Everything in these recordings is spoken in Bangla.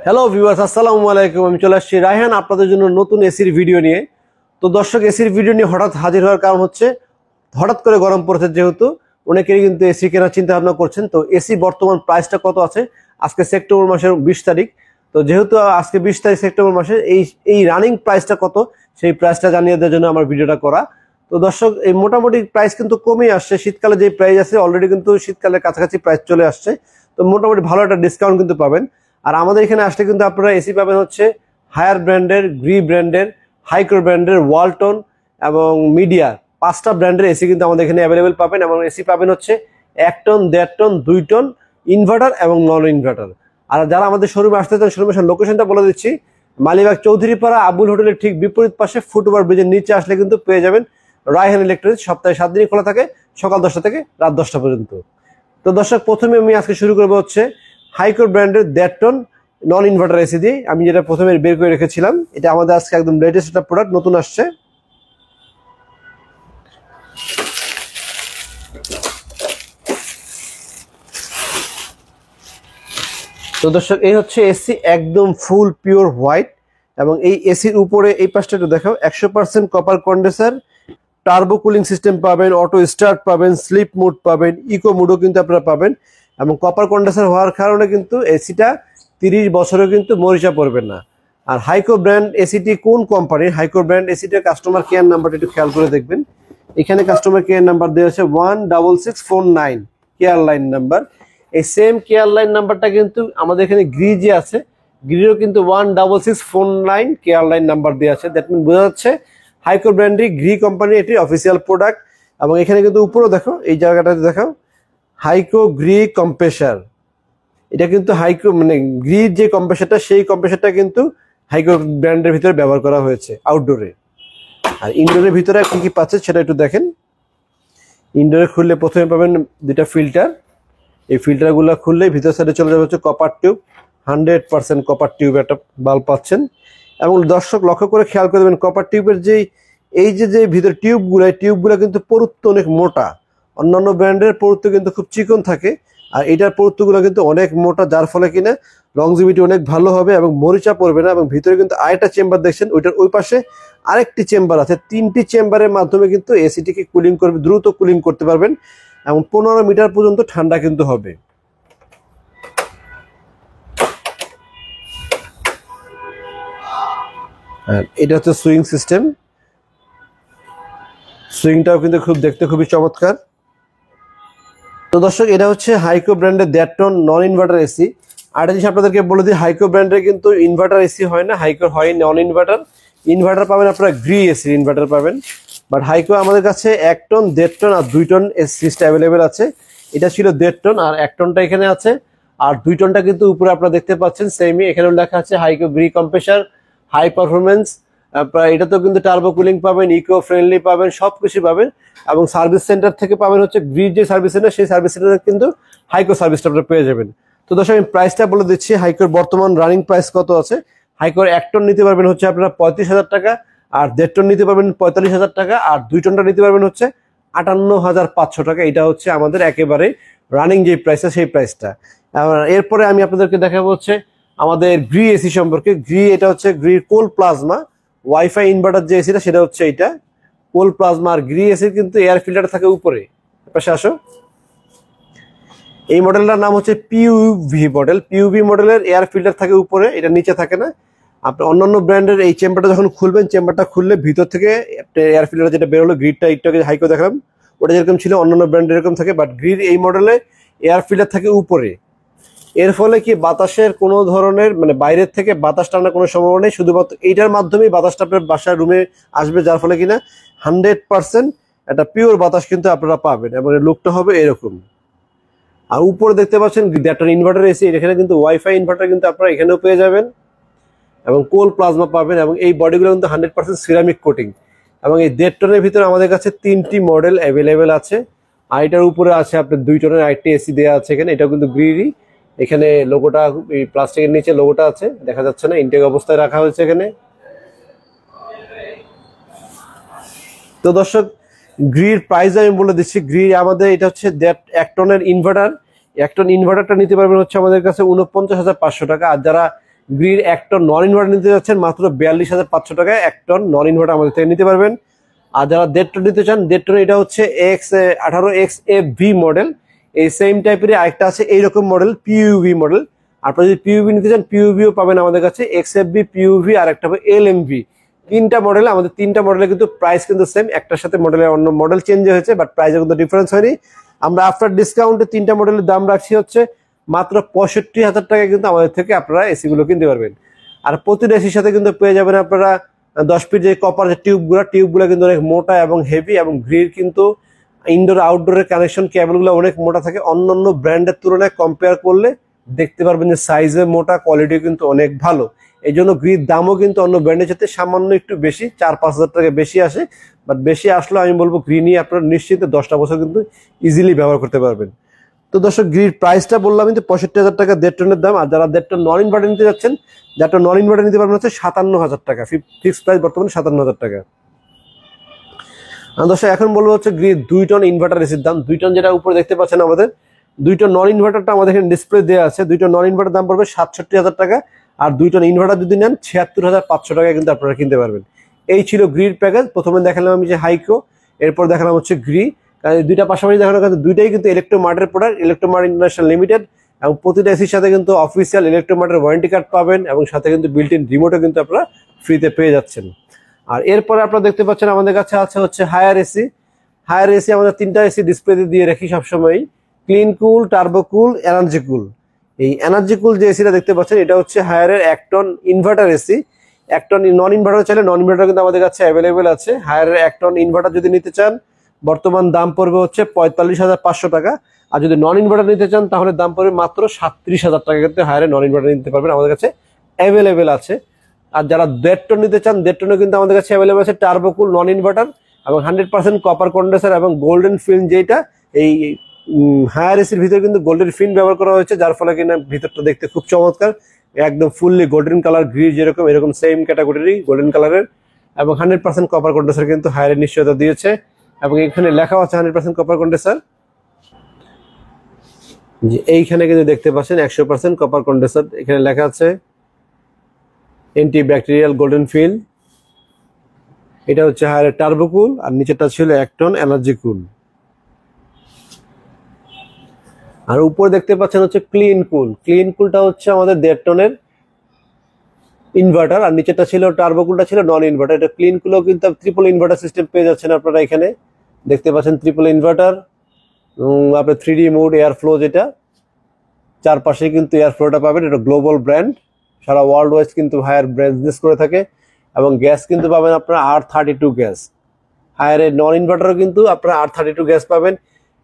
হ্যালো ভিউয়ার্স, আসসালামু আলাইকুম। আমি চলে আসছি রায়হান আপনাদের জন্য নতুন এসির ভিডিও নিয়ে। তো দর্শক, এসির ভিডিও নিয়ে হঠাৎ হাজির হওয়ার কারণ হচ্ছে হঠাৎ করে গরম পড়েছে, যেহেতু অনেকেরই কিন্তু এসি কেনার চিন্তা ভাবনা করছেন। তো এসি বর্তমান প্রাইসটা কত আছে, আজকে সেপ্টেম্বর মাসের 20 তারিখ। তো যেহেতু আজকে 20 তারিখ সেপ্টেম্বর মাসে এই রানিং প্রাইসটা কত, সেই প্রাইসটা জানিয়ে দেওয়ার জন্য আমার ভিডিওটা করা। তো দর্শক, এই মোটামুটি প্রাইস কিন্তু কমই আসছে। শীতকালে যে প্রাইস আছে অলরেডি কিন্তু শীতকালের কাছাকাছি প্রাইস চলে আসছে। তো মোটামুটি ভালো একটা ডিসকাউন্ট কিন্তু পাবেন। আর আমাদের এখানে আসলে কিন্তু আপনারা এসি পাবেন হচ্ছে হায়ার ব্র্যান্ডের, গ্রি ব্র্যান্ডের, হাইকো ব্র্যান্ডের, ওয়ালটন এবং মিডিয়া, 5টা ব্র্যান্ডের এসি কিন্তু আমাদের এখানে অ্যাভেলেবেল পাবেন। এবং এসি পাবেন হচ্ছে 1 টন, 1.5 টন, 2 টন, ইনভার্টার এবং নন ইনভার্টার। আর যারা আমাদের শোরুমে আসতে চান, শোরুমের লোকেশনটা বলে দিচ্ছি। মালিবাগ চৌধুরীপাড়া আবুল হোটেলের ঠিক বিপরীত পাশে ফুটওভার ব্রিজের নিচে আসলে কিন্তু পেয়ে যাবেন রায়হান ইলেকট্রনিক্স। সপ্তাহে 7 দিনই খোলা থাকে, সকাল 10টা থেকে রাত 10টা পর্যন্ত। তো দর্শক, প্রথমে আমি আজকে শুরু করবো হচ্ছে হাইকো ব্র্যান্ডের 1.5 টন নন ইনভার্টার এসি দিয়ে। আমি যেটা প্রথমে বের করে রেখেছিলাম, এটা আমাদের আজকে একদম লেটেস্ট একটা প্রোডাক্ট, নতুন আসছে। তো দর্শক, এই হচ্ছে এসি, একদম ফুল পিওর হোয়াইট। এবং এই এসির উপরে এই পাশটা একটু দেখাও, 100% copper condenser, turbo cooling system পাবেন, অটো স্টার্ট পাবেন, স্লিপ মোড পাবেন, ইকো মোডও কিন্তু আপনারা পাবেন। এবং কপার কন্ডেন্সার হওয়ার কারণে কিন্তু এসিটা 30 বছরেও কিন্তু মরিচা পড়বে না। আর হাইকো ব্র্যান্ড এসিটি কোন কোম্পানির, হাইকো ব্র্যান্ড এসিটার কাস্টমার কেয়ার নাম্বারটা একটু খেয়াল করে দেখবেন। এখানে কাস্টমার কেয়ার নাম্বার দেওয়া আছে 16649 কেয়ার লাইন নাম্বার। এই সেম কেয়ার লাইন নাম্বারটা কিন্তু আমাদের এখানে গ্রি যে আছে, গ্রিরও কিন্তু 16649 কেয়ার লাইন নাম্বার দেওয়া আছে। দ্যাট মিন বোঝা যাচ্ছে হাইকো ব্র্যান্ডের গ্রি কোম্পানি এটি অফিসিয়াল প্রোডাক্ট। এবং এখানে কিন্তু উপরেও দেখো, এই জায়গাটাতে দেখো হাইকো গ্রি কম্প্রেসার। এটা কিন্তু হাইকো মানে গ্রির যে কম্প্রেসারটা, সেই কম্প্রেসারটা কিন্তু হাইকো ব্র্যান্ডের ভিতরে ব্যবহার করা হয়েছে আউটডোরে। আর ইনডোরের ভিতরে কি কি পাচ্ছে সেটা একটু দেখেন। ইনডোরে খুললে প্রথমে পাবেন 2টা ফিল্টার। এই ফিল্টারগুলো খুললেই ভিতর সাইডে চলে যাবে হচ্ছে কপার টিউব, 100% কপার টিউব একটা বাল্ব পাচ্ছেন। এবং দর্শক লক্ষ্য করে খেয়াল করে দেবেন, কপার টিউবের এই যে ভিতর টিউবগুলো, এই টিউবগুলো কিন্তু পুরুত্ব অনেক মোটা। অন্যান্য ব্র্যান্ডের পুরুত্ব কিন্তু খুব চিকন থাকে, আর এটার পুরুত্বগুলো কিন্তু অনেক মোটা, যার ফলে কিনা লংজিভিটি অনেক ভালো হবে এবং মরিচা পড়বে না। এবং ভিতরে কিন্তু আরেকটা চেম্বার দেখছেন, ওইটার ওই পাশে আরেকটি চেম্বার আছে। 3টি চেম্বারের মাধ্যমে কিন্তু এসিটিকে কুলিং করবে, দ্রুত কুলিং করতে পারবেন এবং 15 মিটার পর্যন্ত ঠান্ডা কিন্তু হবে। আর এটা হচ্ছে সুইং সিস্টেম, সুইংটাও কিন্তু দেখতে খুবই চমৎকার। তো দর্শক, এটা হচ্ছে হাইকো ব্র্যান্ডের 1.5 টন নন ইনভার্টার এসি। আর জিনিস আপনাদেরকে বলে দিই, হাইকো ব্র্যান্ডের কিন্তু ইনভার্টার এসি হয় না, হাইকো হয় নন ইনভার্টার। ইনভার্টার পাবেন আপনারা গ্রি এসি ইনভার্টার পাবেন। বাট হাইকো আমাদের কাছে 1 টন, 1.5 টন আর 2 টন এসিটা অ্যাভেলেবেল আছে। এটা ছিল 1.5 টন, আর 1 টনটা এখানে আছে। আর 2 টনটা কিন্তু উপরে আপনারা দেখতে পাচ্ছেন সেমই, এখানে লেখা আছে Haiko Gree compressor, high performance. এটা তো কিন্তু টার্বো কুলিং পাবেন, ইকো ফ্রেন্ডলি পাবেন, সবকিছু পাবেন। এবং সার্ভিস সেন্টার থেকে পাবেন হচ্ছে গ্রিড যে সার্ভিস সেন্টার, সেই সার্ভিস সেন্টারে কিন্তু হাইকো সার্ভিসটা আপনারা পেয়ে যাবেন। তো দর্শক, আমি প্রাইসটা বলে দিচ্ছি, হাইকোর বর্তমান রানিং প্রাইস কত আছে। হাইকোর 1 টন নিতে পারবেন হচ্ছে আপনারা 35,000 টাকা, আর 1.5 টন নিতে পারবেন 45,000 টাকা, আর 2 টনটা নিতে পারবেন হচ্ছে 58,500 টাকা। এটা হচ্ছে আমাদের একেবারে রানিং যে প্রাইসটা, সেই প্রাইসটা। এরপরে আমি আপনাদেরকে দেখাবো হচ্ছে আমাদের গ্রি এসি সম্পর্কে। গ্রি, এটা হচ্ছে গ্রি কোল প্লাজমা ওয়াইফাই ইনভার্টার যে এসিটা, সেটা হচ্ছে এইটা কোল প্লাজমা। আর গ্রি এসির কিন্তু এয়ার ফিল্টার থাকে উপরে, পাশে আসো। এই মডেলটার নাম হচ্ছে পিইউভি মডেল। পিইউভি মডেলের এয়ার ফিল্টার থাকে উপরে, এটা নিচে থাকে না। আপনি অন্যান্য ব্র্যান্ডের এই চেম্বারটা যখন খুলবেন, চেম্বারটা খুললে ভিতর থেকে এয়ার ফিল্টার যেটা বেরোলো, গ্রিডটা একটু হাইকো দেখালাম, ওটা যেরকম ছিল অন্যান্য ব্র্যান্ডের এরকম থাকে। বাট গ্রিড এই মডেলে এয়ার ফিল্টার থাকে উপরে। এর ফলে কি বাতাসের কোনো ধরনের মানে বাইরের থেকে বাতাস টানার কোনো সম্ভাবনা নেই, শুধুমাত্র এইটার মাধ্যমেই বাতাসটা আপনার বাসার রুমে আসবে, যার ফলে কিনা 100% একটা পিওর বাতাস কিন্তু আপনারা পাবেন। এবং লুকটা হবে এরকম। আর উপরে দেখতে পাচ্ছেন একটা ইনভার্টার এসি, এখানে কিন্তু ওয়াইফাই ইনভার্টার কিন্তু আপনারা এখানেও পেয়ে যাবেন এবং কোল প্লাজমা পাবেন। এবং এই বডিগুলো কিন্তু 100% সিরামিক কোটিং। এবং এই 1.5 টনের ভিতরে আমাদের কাছে 3টি মডেল অ্যাভেলেবেল আছে। আর এটার উপরে আছে আপনার 2 টনের আরেকটি এসি দেওয়া আছে এখানে, এটাও কিন্তু গ্রিরি। এখানে লোগোটা, এই প্লাস্টিকের নিচে লোগোটা আছে, দেখা যাচ্ছে না, ইনটেক অবস্থায় রাখা হয়েছে এখানে। তো দর্শক, গ্রির প্রাইস আমি বলে দিচ্ছি। গ্রি আমাদের এটা হচ্ছে 1 টনের ইনভার্টার। 1 টন ইনভার্টারটা নিতে পারবেন হচ্ছে আমাদের কাছে 49,500 টাকা। আর যারা গ্রির 1 টন নন ইনভার্টার নিতে যাচ্ছেন মাত্র 42,500 টাকায় 1 টন নন ইনভার্টার আমাদের থেকে নিতে পারবেন। আর যারা 1.5 টন নিতে চান, 1.5 টন এটা হচ্ছে X18XFV মডেল। এই সেম টাইপের আরেকটা আছে এইরকম মডেল, পিইউভি মডেল। আপনারা যদি পিইউভি নিতে চান, পিইউভিও পাবেন আমাদের কাছে, XFV, পিইউভি আর একটা হবে LMV। তিনটা মডেল, আমাদের তিনটা মডেলে কিন্তু প্রাইস কিন্তু সেম, একটার সাথে মডেলের অন্য মডেল চেঞ্জ হয়েছে, বাট প্রাইসে কিন্তু ডিফারেন্স হয়নি। আমরা আফটার ডিসকাউন্টে তিনটা মডেলের দাম রাখছি হচ্ছে মাত্র 65,000 টাকায় কিন্তু আমাদের থেকে আপনারা এসি গুলো কিনতে পারবেন। আর প্রতিটা এসির সাথে কিন্তু পেয়ে যাবেন আপনারা 10 ফিট যে কপার যে টিউবগুলো কিন্তু অনেক মোটা এবং হেভি, এবং গ্রিড কিন্তু ইনডোর আউটডোরের কানেকশন কেবলগুলো অনেক মোটা থাকে। অন্যান্য ব্র্যান্ডের তুলনায় কম্পেয়ার করলে দেখতে পারবেন যে সাইজে মোটা, কোয়ালিটি কিন্তু অনেক ভালো। এই জন্য গ্রিড দামও কিন্তু অন্য ব্র্যান্ডের সাথে সামান্য একটু বেশি, 4-5 হাজার টাকা বেশি আসে। বাট বেশি আসলে আমি বলবো গ্রিনই আপনারা নিশ্চিত 10টা বছর কিন্তু ইজিলি ব্যবহার করতে পারবেন। তো দর্শক, গ্রিড প্রাইসটা বললাম কিন্তু 65,000 টাকা 1.5 টনের দাম। আর যারা 1.5 টন নন ইনভার্টার নিতে যাচ্ছেন, যারা নন ইনভার্টার নিতে পারবেন হচ্ছে 57,000 টাকা, ফিক্সড প্রাইস বর্তমানে 57,000 টাকা। দর্শক, এখন বলবো হচ্ছে গ্রিড 2 টন ইনভার্টার এসির দাম। 2 টন যেটা উপরে দেখতে পাচ্ছেন আমাদের 2 টন নন ইনভার্টারটা আমাদের এখানে ডিসপ্লে দেওয়া আছে। 2 টন নন ইনভার্টার দাম পড়বে 67,000 টাকা। আর 2 টন ইনভার্টার যদি নেন 76,500 টাকায় কিন্তু আপনারা কিনতে পারবেন। এই ছিল গ্রিড প্যাকেজ। প্রথমে দেখালাম আমি যে হাইকো, এরপর দেখালাম হচ্ছে গ্রি। দুইটা পাশাপাশি দেখানোর কারণে দুইটাই কিন্তু ইলেকট্রোমার্টের প্রোডাক্ট, ইলেকট্রোমার্ট ইন্টারন্যাশনাল লিমিটেড। এবং প্রতিটা এসির সাথে কিন্তু অফিসিয়াল ইলেকট্রোমার্টের ওয়ারেন্টি কার্ড পাবেন, এবং সাথে কিন্তু বিল্ট ইন রিমোটও কিন্তু আপনারা ফ্রিতে পেয়ে যাচ্ছেন। আর এরপরে আপনারা দেখতে পাচ্ছেন আমাদের কাছে আছে হচ্ছে হায়ার এসি। হায়ার এসি আমাদের তিনটা এসি ডিসপ্লেতে দিয়ে রাখি সবসময়, clean cool, turbo cool, energy cool. এই এনার্জি কুল যে এসিটা দেখতে পাচ্ছেন এটা হচ্ছে হায়ারের 1 ton inverter AC. 1 ton non inverter চাইলে নন ইনভার্টার কিন্তু আমাদের কাছে অ্যাভেলেবেল আছে। হায়ারের 1 টন ইনভার্টার যদি নিতে চান বর্তমান দাম পড়বে হচ্ছে 45,500 টাকা। আর যদি নন ইনভার্টার নিতে চান তাহলে দাম পড়বে মাত্র 37,000 টাকা। কিন্তু হায়ারে নন ইনভার্টার নিতে পারবেন, আমাদের কাছে অ্যাভেলেবেল আছে। আর যারা 1.5 টন নিতে চান, 1.5 টনে কিন্তু আমাদের কাছে অ্যাভেলেবেল আছে টার্বোকুল নন ইনভার্টার এবং 100% কপার কন্ডেন্সার এবং গোল্ডেন ফিল্ম, যেটা এই হায়ার এসির ভিতরে কিন্তু গোল্ডেন ফিল্ম ব্যবহার করা হয়েছে, যার ফলে কিনা ভিতরটা দেখতে খুব চমৎকার, একদম ফুললি গোল্ডেন কালার। গ্রিজ যেরকম এরকম সেম ক্যাটাগরি গোল্ডেন কালারের, এবং 100% কপার কন্ডেন্সার কিন্তু হায়ারের নিশ্চয়তা দিয়েছে। এবং এখানে লেখা আছে 100% কপার কন্ডেন্সার, যে এইখানে কিন্তু দেখতে পাচ্ছেন 100% কপার কন্ডেন্সার, এখানে লেখা আছে অ্যান্টি ব্যাকটেরিয়াল গোল্ডেন ফিল। এটা হচ্ছে হায়ারের টার্বোকুল, আর নিচেটা ছিল 1 টন এনার্জি কুল। আর উপরে দেখতে পাচ্ছেন হচ্ছে ক্লিন কুল। ক্লিন কুলটা হচ্ছে আমাদের 1.5 টনের ইনভার্টার, আর নিচেটা ছিল টার্বোকুলটা ছিল নন ইনভার্টার। এটা ক্লিন কুলও কিন্তু ট্রিপল ইনভার্টার সিস্টেম পেয়ে যাচ্ছেন আপনারা। এখানে দেখতে পাচ্ছেন ট্রিপল ইনভার্টার, আপনার 3D মোড এয়ার ফ্লো, যেটা চারপাশে কিন্তু এয়ার ফ্লোটা পাবেন। এটা গ্লোবাল ব্র্যান্ড, সারা ওয়ার্ল্ড ওয়াইজ কিন্তু হায়ার বিজনেস করে থাকে। এবং গ্যাস কিন্তু পাবেন আপনারা R32 গ্যাস। হায়ারের নন ইনভার্টারও কিন্তু আপনারা R32 গ্যাস পাবেন,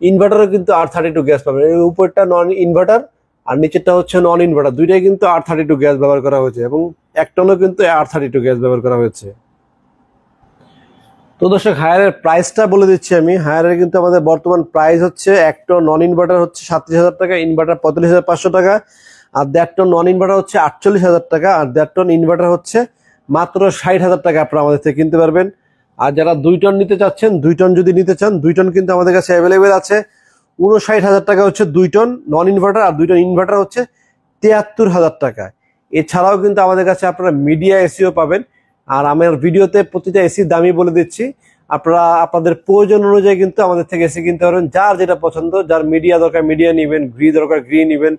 ইনভার্টারও কিন্তু R32 গ্যাস পাবেন। এই উপরটা নন ইনভার্টার আর নিচেরটা হচ্ছে নন ইনভার্টার, দুইটাই কিন্তু R32 গ্যাস ব্যবহার করা হয়েছে, এবং 1 টনও কিন্তু R32 গ্যাস ব্যবহার করা হয়েছে। তো দর্শক, হায়ারের প্রাইসটা বলে দিচ্ছি আমি। হায়ারের কিন্তু আমাদের বর্তমান প্রাইস হচ্ছে 1 টন নন ইনভার্টার হচ্ছে 37,000 টাকা, ইনভার্টার 45,500 টাকা। আর 1.5 টন নন ইনভার্টার হচ্ছে 48,000 টাকা, আর 1.5 টন ইনভার্টার হচ্ছে মাত্র 60,000 টাকা আপনারা আমাদের থেকে কিনতে পারবেন। আর যারা 2 টন নিতে চাচ্ছেন, 2 টন যদি নিতে চান, 2 টন কিন্তু আমাদের কাছে অ্যাভেলেবেল আছে। 59,000 টাকা হচ্ছে 2 টন নন ইনভার্টার, আর 2 টন ইনভার্টার হচ্ছে 73,000 টাকা। এছাড়াও কিন্তু আমাদের কাছে আপনারা মিডিয়া এসিও পাবেন। আর আমার ভিডিওতে প্রতিটা এসির দামই বলে দিচ্ছি, আপনারা আপনাদের প্রয়োজন অনুযায়ী কিন্তু আমাদের থেকে এসি কিনতে পারবেন। যার যেটা পছন্দ, যার মিডিয়া দরকার মিডিয়া নেবেন, গ্রি দরকার গ্রি নেবেন।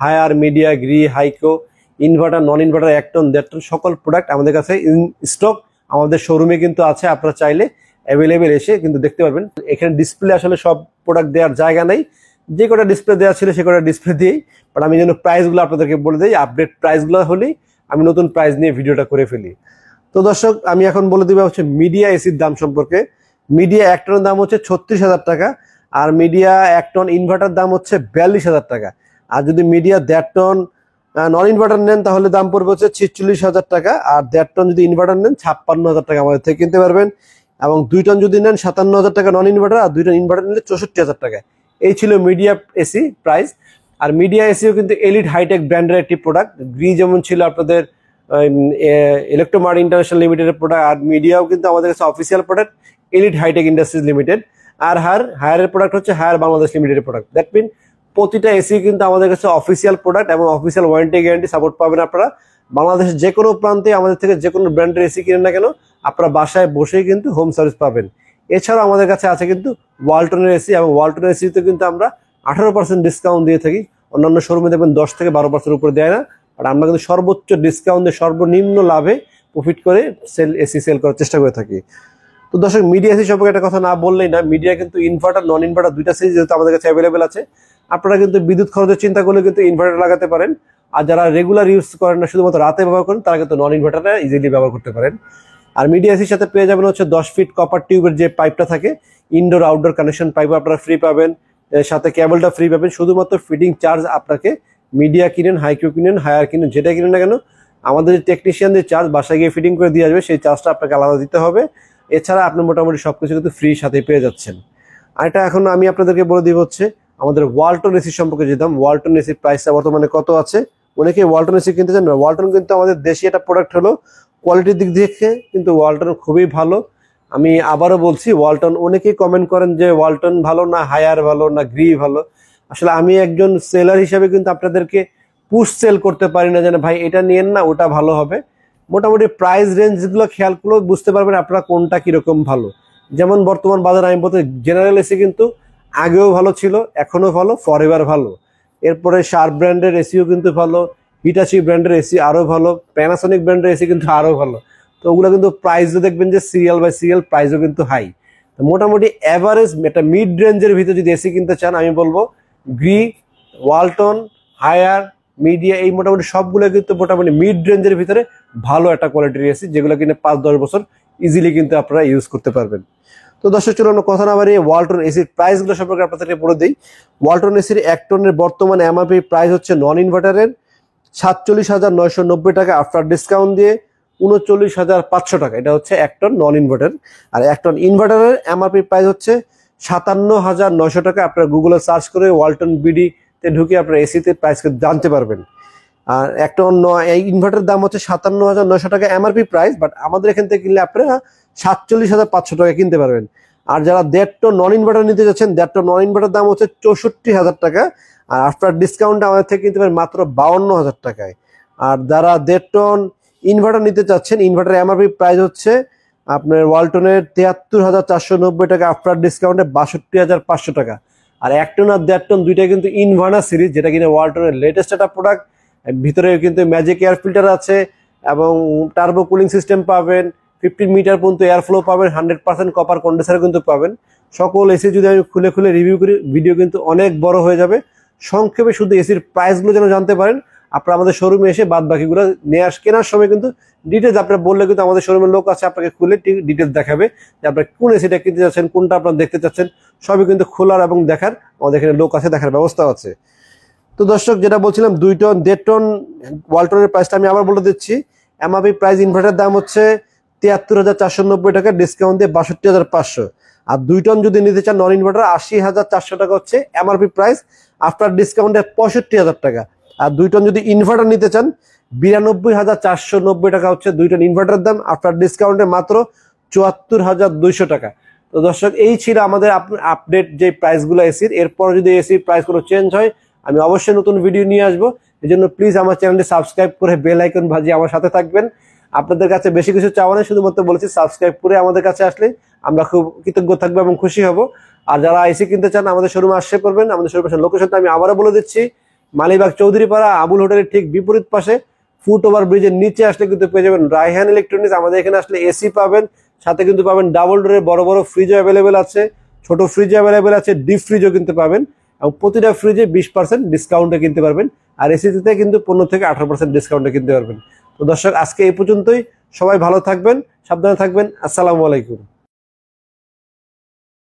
Haier, Midea, Gree, Haiko, inverter, non inverter, 1 ton 1.5 ton সকল প্রোডাক্ট আমাদের কাছে ইন স্টক আমাদের শোরুমে কিন্তু আছে। আপনারা চাইলে অ্যাভেলেবেল এসে কিন্তু দেখতে পারবেন। এখানে ডিসপ্লে আসলে সব প্রোডাক্ট দেওয়ার জায়গা নেই, যে কটা ডিসপ্লে দেওয়া ছিল সে কটা ডিসপ্লে দিয়েই, বাট আমি যেন প্রাইসগুলো আপনাদেরকে বলে দিই, আপডেট প্রাইসগুলো হলেই আমি নতুন প্রাইস নিয়ে ভিডিওটা করে ফেলি। তো দর্শক, আমি এখন বলে দিব হচ্ছে মিডিয়া এসির দাম সম্পর্কে। মিডিয়া 1 টনের দাম হচ্ছে 36,000 টাকা, আর মিডিয়া 1 টন ইনভার্টার দাম হচ্ছে 42,000 টাকা। আর যদি মিডিয়া 1.5 টন নন ইনভার্টার নেন তাহলে দাম পড়বে হচ্ছে 46,000 টাকা, আর 1.5 টন যদি ইনভার্টার নেন 56,000 টাকা আমাদের থেকে কিনতে পারবেন। এবং 2 টন যদি নেন 57,000 টাকা নন ইনভার্টার, আর 2 টন ইনভার্টার নিলে 64,000 টাকা। এই ছিল মিডিয়া এসি প্রাইস। আর মিডিয়া এসিও কিন্তু এলিট হাইটেক ব্র্যান্ডের একটি প্রোডাক্ট। গ্রি যেমন ছিল আপনাদের ইলেকট্রোমার্ট ইন্টারন্যাশনাল লিমিটেডের প্রোডাক্ট, আর মিডিয়াও কিন্তু আমাদের কাছে official product Elite Hitech Industries Limited. আর হায়ারের প্রোডাক্ট হচ্ছে হায়ার বাংলাদেশ লিমিটেডের প্রোডাক্ট। দ্যাট মিন প্রতিটা এসি কিন্তু আমাদের কাছে অফিসিয়াল প্রোডাক্ট এবং অফিসিয়াল ওয়ারেন্টি গ্যারান্টি সাপোর্ট পাবেন আপনারা। বাংলাদেশের যে কোনো প্রান্তে আমাদের থেকে যে কোনো ব্র্যান্ডের এসি কিনেন না কেন আপনারা বাসায় বসেই কিন্তু হোম সার্ভিস পাবেন। এছাড়াও আমাদের কাছে আছে কিন্তু ওয়ালটনের এসি, এবং ওয়ালটনের এসিতে কিন্তু আমরা 18% ডিসকাউন্ট দিয়ে থাকি। অন্যান্য শোরুমে দেখবেন 10 থেকে 12% উপরে দেয় না, আর আমরা কিন্তু সর্বোচ্চ ডিসকাউন্ট দিয়ে সর্বনিম্ন লাভে প্রফিট করে এসি সেল করার চেষ্টা করে থাকি। তো দর্শক, মিডিয়া এসি সম্পর্কে একটা কথা না বললেই না, মিডিয়া কিন্তু ইনভার্টার নন ইনভার্টার দুইটা সিরিজ যেহেতু আমাদের কাছে অ্যাভেলেবেল আছে, আপনারা কিন্তু বিদ্যুৎ খরচের চিন্তা করলে কিন্তু ইনভার্টার লাগাতে পারেন। আর যারা রেগুলার ইউজ করেন না, শুধুমাত্র রাতে ব্যবহার করেন, তারা কিন্তু নন ইনভার্টারে ইজিলি ব্যবহার করতে পারেন। আর মিডিয়া এসির সাথে পেয়ে যাবেন হচ্ছে 10 ফিট কপার টিউবের যে পাইপটা থাকে, ইনডোর আউটডোর কানেকশন পাইপ আপনারা ফ্রি পাবেন, এর সাথে কেবলটা ফ্রি পাবেন। শুধুমাত্র ফিটিং চার্জ আপনাকে মিডিয়া কিনেন, হাইকিউ কিনেন, হায়ার কিনেন, যেটা কিনেন না কেন আমাদের টেকনিশিয়ান যে চার্জ বাসায় গিয়ে ফিটিং করে দিয়ে আসবে, সেই চার্জটা আপনাকে আলাদা দিতে হবে। এছাড়া আপনি মোটামুটি সবকিছু কিন্তু ফ্রি সাথে পেয়ে যাচ্ছেন। আর এটা এখন আমি আপনাদেরকে বলে দিব হচ্ছে আমাদের ওয়ালটন এসি সম্পর্কে যেতাম। ওয়ালটন এসির প্রাইসটা বর্তমানে কত আছে। অনেকে ওয়ালটন এসি কিনতে চান না, ওয়ালটন কিন্তু আমাদের দেশি একটা প্রোডাক্ট হলো, কোয়ালিটির দিক থেকে কিন্তু ওয়ালটন খুবই ভালো। আমি আবারও বলছি, ওয়ালটন অনেকেই কমেন্ট করেন যে ওয়ালটন ভালো না হায়ার ভালো না গ্রি ভালো। আসলে আমি একজন সেলার হিসেবে কিন্তু আপনাদেরকে পুশ সেল করতে পারি না, যেন ভাই এটা নিয়েন না ওটা ভালো হবে। মোটামুটি প্রাইস রেঞ্জগুলো খেয়াল করলেও বুঝতে পারবেন আপনারা কোনটা কিরকম ভালো। যেমন বর্তমান বাজারে আমি বলতে জেনারেল এসি কিন্তু আগেও ভালো ছিল, এখনো ভালো, ফরএভার ভালো। এরপরে শার্প ব্র্যান্ডের এসিও কিন্তু ভালো, হিটাচি ব্র্যান্ডের এসি আরো ভালো, প্যানাসোনিক ব্র্যান্ডের এসি কিন্তু আরো ভালো। তো ওগুলো কিন্তু প্রাইসও দেখবেন যে সিরিয়াল বাই সিরিয়াল প্রাইসও কিন্তু হাই। তো মোটামুটি অ্যাভারেজ একটা মিড রেঞ্জের ভিতরে যদি এসি কিনতে চান, আমি বলবো গ্রি, ওয়ালটন, হায়ার, মিডিয়া, এই মোটামুটি সবগুলো কিন্তু মোটামুটি মিড রেঞ্জের ভিতরে ভালো একটা কোয়ালিটির এসি, যেগুলো কিনে 5-10 বছর ইজিলি কিন্তু আপনারা ইউজ করতে পারবেন। তো দর্শক, চলুন কথা না বাড়িয়ে ওয়ালটন এসির প্রাইসগুলো সম্পর্কে আপনাদেরকে বলে দিই। ওয়ালটন এসির 1 টনের বর্তমানে এমআরপি প্রাইস হচ্ছে নন ইনভার্টারের 47,990 টাকা, আফটার ডিসকাউন্ট দিয়ে 39,500 টাকা। এটা হচ্ছে 1 টন নন ইনভার্টার। আর 1 টন ইনভার্টারের এমআরপি প্রাইস হচ্ছে 57,900 টাকা। আপনারা গুগলে সার্চ করে ওয়ালটন বিডি তে ঢুকে আপনারা এসিতে প্রাইস জানতে পারবেন। আর 1 টন এই ইনভার্টারের দাম হচ্ছে 57,900 টাকা এমআরপি প্রাইস, বাট আমাদের এখান থেকে কিনলে আপনারা 47,500 টাকা কিনতে পারবেন। আর যারা 1.5 টন নন ইনভার্টার নিতে যাচ্ছেন, 1.5 টন নন ইনভার্টার দাম হচ্ছে 64,000 টাকা, আর আফটার ডিসকাউন্ট আমাদের থেকে কিনতে পারেন মাত্র 52,000 টাকায়। আর যারা 1.5 টন ইনভার্টার নিতে চাচ্ছেন, ইনভার্টার এমআরপি প্রাইস হচ্ছে আপনার ওয়ালটনের 73,490 টাকা, আফটার ডিসকাউন্টে 62,500 টাকা। আর 1 টন আর 1.5 টন দুইটাই কিন্তু ইনভার্টার সিরিজ, যেটা কিনা ওয়ালটনের লেটেস্ট একটা প্রোডাক্ট। ভিতরে কিন্তু ম্যাজিক এয়ার ফিল্টার আছে এবং টার্বো কুলিং সিস্টেম পাবেন, 15 মিটার পর্যন্ত এয়ার ফ্লো পাবেন, 100% কপার কন্ডেন্সার কিন্তু পাবেন। সকল এসি যদি আমি খুলে খুলে রিভিউ করি, ভিডিও কিন্তু অনেক বড় হয়ে যাবে। সংক্ষেপে শুধু এসির প্রাইসগুলো যেন জানতে পারেন, আপনারা আমাদের শোরুমে এসে বাদ বাকিগুলো কেনার সময় কিন্তু ডিটেলস আপনারা বললে কিন্তু আমাদের শোরুমের লোক আছে, আপনাকে খুলে ডিটেলস দেখাবে যে আপনারা কোন এসিটা কিনতে চাচ্ছেন, কোনটা আপনারা দেখতে চাচ্ছেন, সবই কিন্তু খোলার এবং দেখার আমাদের এখানে লোক আছে, দেখার ব্যবস্থা আছে। তো দর্শক, যেটা বলছিলাম 2 টন 1.5 টন ওয়ালটনের প্রাইসটা আমি আবার বলে দিচ্ছি। এমআরপি প্রাইস ইনভার্টার দাম হচ্ছে 73,490 টাকা, ডিসকাউন্ট দিয়ে 62,500। আর 2 টন যদি নিতে চান নন ইনভার্টার, 80,400 টাকা হচ্ছে এমআরপি প্রাইস, আফটার ডিসকাউন্টে 65,000 টাকা। আর 2 টন যদি ইনভার্টার নিতে চান, 92,490 টাকা হচ্ছে 2 টন ইনভার্টার দাম, আফটার ডিসকাউন্টে মাত্র 74,200 টাকা। তো দর্শক, এই ছিল আমাদের আপডেট যে প্রাইসগুলো এসির। এরপর যদি এসির প্রাইস কোনো চেঞ্জ হয়, আমি অবশ্যই নতুন ভিডিও নিয়ে আসবো। এই জন্য প্লিজ আমার চ্যানেলটি সাবস্ক্রাইব করে বেল আইকন বাজিয়ে আমার সাথে থাকবেন। আপনাদের কাছে বেশি কিছু চাওয়া নেই, শুধুমাত্র বলেছি সাবস্ক্রাইব করে আমাদের কাছে আসলে আমরা খুব কৃতজ্ঞ থাকবো এবং খুশি হব। আর যারা এসি কিনতে চান, আমাদের শোরুমে আসতে পারবেন। আমাদের শোরুমের লোকেশনটা আমি আবারও বলে দিচ্ছি, মালিবাগ চৌধুরীপাড়া আবুল হোটেলের ঠিক বিপরীত পাশে, ফুট ওভার ব্রিজের নিচে আসলে কিন্তু পেয়ে যাবেন রায়হান ইলেকট্রনিক্স। আমাদের এখানে আসলে এসি পাবেন, সাথে কিন্তু পাবেন ডাবল ডোরের বড় বড় ফ্রিজও অ্যাভেলেবেল আছে, ছোট ফ্রিজও অ্যাভেলেবেল আছে, ডিপ ফ্রিজও কিনতে পাবেন, এবং প্রতিটা ফ্রিজে 20% ডিসকাউন্টে কিনতে পারবেন। আর এসিতে কিন্তু 15 থেকে 18% ডিসকাউন্টে কিনতে পারবেন। তো দর্শক, আজকে এই পর্যন্তই। সবাই ভালো থাকবেন, সাবধানে থাকবেন। আসসালামু আলাইকুম।